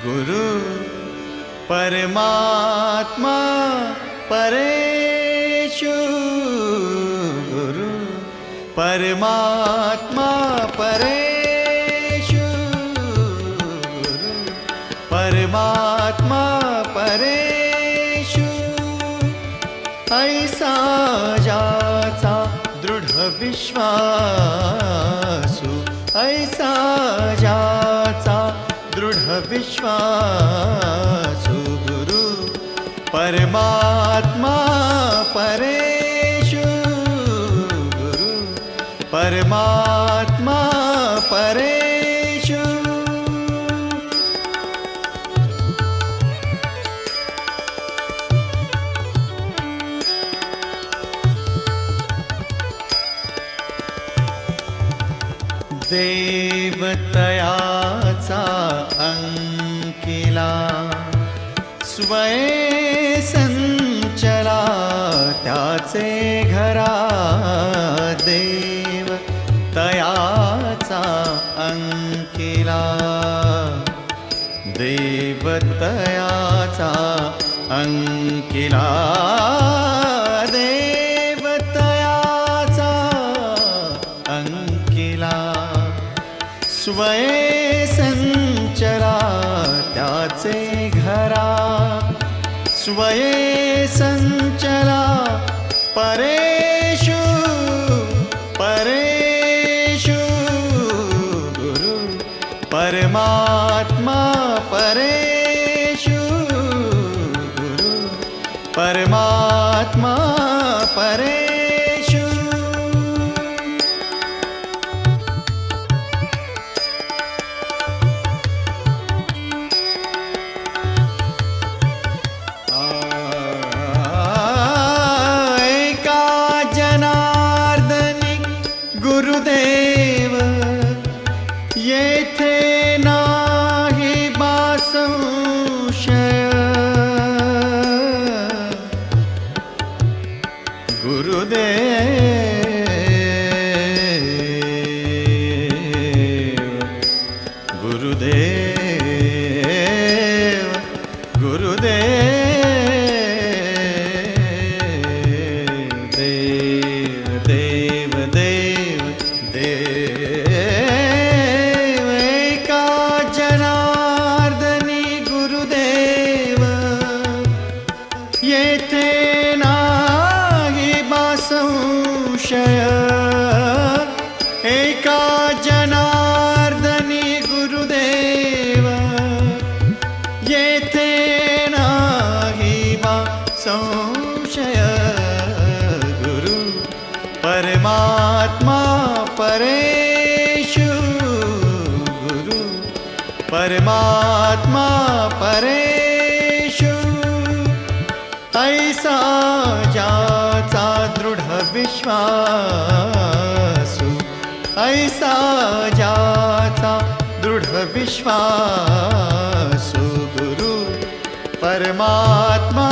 गुरु परमात्मा परेषु, गुरु परमात्मा परेषु, गुरु परमात्मा परेषु, ऐसा ज्याचा दृढ विश्वासु, ऐसा ज्याचा दृढ विश्वासु, गुरु परमात्मा परेषु, गुरु परमात्मा परेषु. देवतयाचा अंकिला स्वये संचला त्याचे घरा, देवतयाचा अंकिला, देवतयाचा अंकिला, देवतयाचा अंकिला, स्वये संचला त्याचे घरा, स्वये संचला परेषु, परेषु, गुरु परमात्मा परेषु, गुरु परमात्मा परेषु. गुरुदेव येथे नाही बा संशय, गुरुदेव, गुरुदेव, गुरुदेव, देव, देव, देव, देव, एका जनार्दनी गुरुदेव येथे नाही बा संशय, एका जनार्दनी गुरुदेव येथे नाही बा संशय, गुरु परमात्मा परेषु, गुरु परमात्मा परेषु, ऐसा ज्याचा दृढ विश्वासु, ऐसा ज्याचा दृढ विश्वासु, गुरु परमात्मा